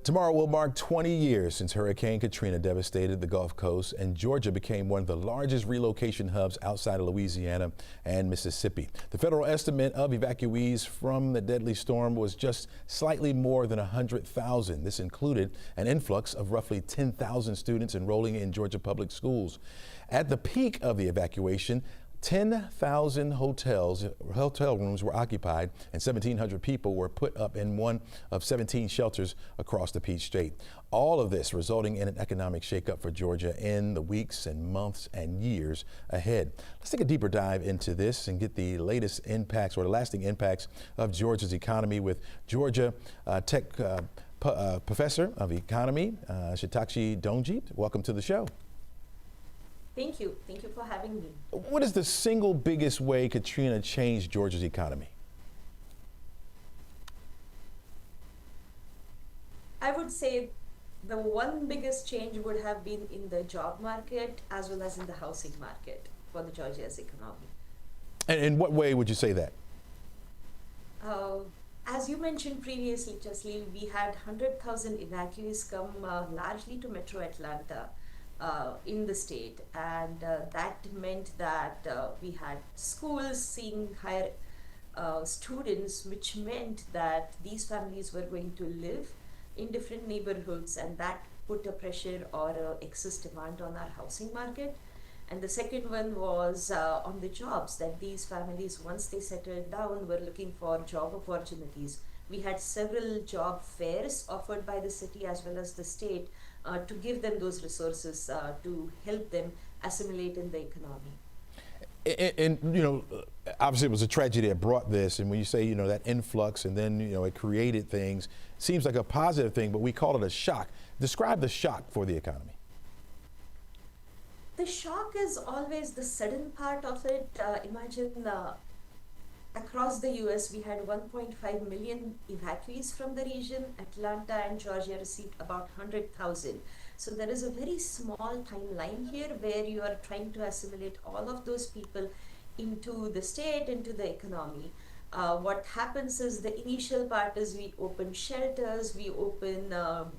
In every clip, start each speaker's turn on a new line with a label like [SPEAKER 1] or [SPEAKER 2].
[SPEAKER 1] Tomorrow will mark 20 years since Hurricane Katrina devastated the Gulf Coast, and Georgia became one of the largest relocation hubs outside of Louisiana and Mississippi. The federal estimate of evacuees from the deadly storm was just slightly more than 100,000. This included an influx of roughly 10,000 students enrolling in Georgia public schools. At the peak of the evacuation, 10,000 hotel rooms were occupied and 1,700 people were put up in one of 17 shelters across the Peach State. All of this resulting in an economic shakeup for Georgia in the weeks and months and years ahead. Let's take a deeper dive into this and get the latest impacts or the lasting impacts of Georgia's economy with Georgia Tech Professor of Economy, Shatakshee Dhongde. Welcome to the show.
[SPEAKER 2] Thank you. Thank you for having me.
[SPEAKER 1] What is the single biggest way Katrina changed Georgia's economy?
[SPEAKER 2] I would say the one biggest change would have been in the job market as well as in the housing market for the Georgia's economy.
[SPEAKER 1] And in what way would you say that?
[SPEAKER 2] As you mentioned previously, Chesley, we had 100,000 evacuees come largely to Metro Atlanta. In the state, and that meant that we had schools seeing higher students, which meant that these families were going to live in different neighborhoods, and that put a pressure or excess demand on our housing market. And the second one was on the jobs, that these families, once they settled down, were looking for job opportunities. We had several job fairs offered by the city as well as the state to give them those resources to help them assimilate in the economy.
[SPEAKER 1] And you know, obviously it was a tragedy that brought this, and when you say, you know, that influx and then, you know, it created things, seems like a positive thing, but we call it a shock. Describe the shock for the economy.
[SPEAKER 2] The shock is always the sudden part of it. Imagine across the US, we had 1.5 million evacuees from the region. Atlanta and Georgia received about 100,000. So there is a very small timeline here where you are trying to assimilate all of those people into the state, into the economy. What happens is the initial part is we open shelters, we open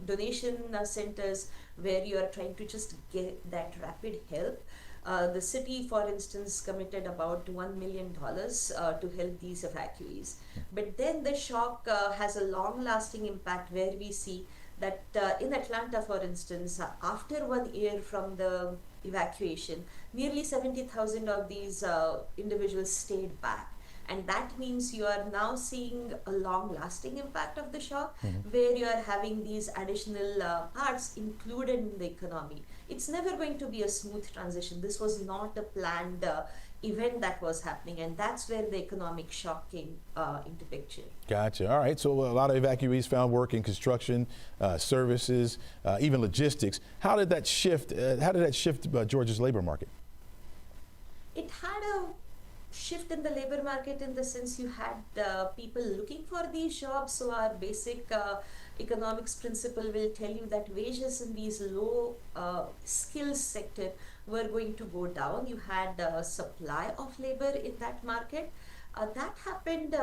[SPEAKER 2] donation centers where you are trying to just get that rapid help. The city, for instance, committed about $1 million to help these evacuees. But then the shock has a long-lasting impact where we see that in Atlanta, for instance, after 1 year from the evacuation, nearly 70,000 of these individuals stayed back. And that means you are now seeing a long-lasting impact of the shock, where you are having these additional parts included in the economy. It's never going to be a smooth transition. This was not a planned event that was happening, and that's where the economic shock came into picture.
[SPEAKER 1] Gotcha. All right. So a lot of evacuees found work in construction, services, even logistics. How did that shift? Georgia's labor market?
[SPEAKER 2] It had a shift in the labor market in the sense you had people looking for these jobs. So our basic economics principle will tell you that wages in these low skills sector were going to go down. You had a supply of labor in that market. That happened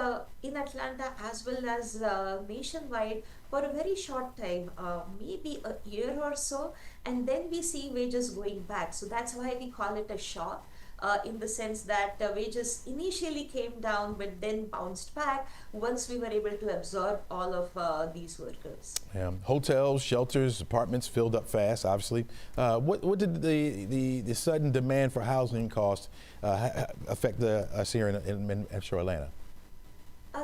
[SPEAKER 2] in Atlanta as well as nationwide for a very short time, maybe a year or so, and then we see wages going back. So that's why we call it a shock. In the sense that wages initially came down but then bounced back once we were able to absorb all of these workers. Yeah.
[SPEAKER 1] Hotels, shelters, apartments filled up fast, obviously. What did the sudden demand for housing costs affect us here in Metro Atlanta?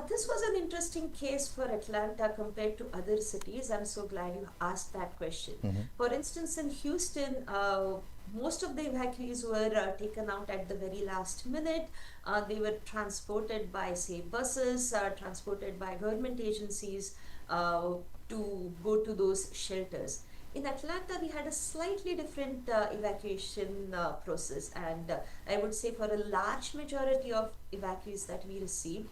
[SPEAKER 2] This was an interesting case for Atlanta compared to other cities. I'm so glad you asked that question. For instance, in Houston, most of the evacuees were taken out at the very last minute. They were transported by, say, buses, transported by government agencies to go to those shelters. In Atlanta, we had a slightly different evacuation process, and I would say for a large majority of evacuees that we received,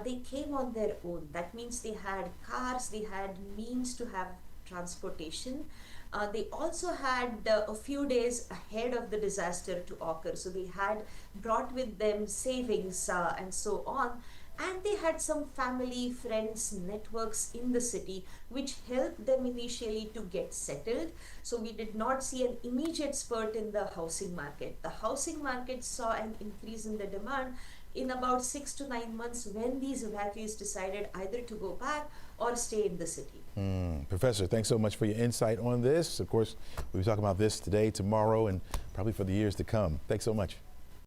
[SPEAKER 2] they came on their own. That means they had cars, they had means to have transportation. They also had a few days ahead of the disaster to occur, so they had brought with them savings and so on. And they had some family, friends, networks in the city, which helped them initially to get settled. So we did not see an immediate spurt in the housing market. The housing market saw an increase in the demand in about 6 to 9 months when these evacuees decided either to go back or stay in the city.
[SPEAKER 1] Professor, thanks so much for your insight on this. Of course, we'll be talking about this today, tomorrow, and probably for the years to come. Thanks so much.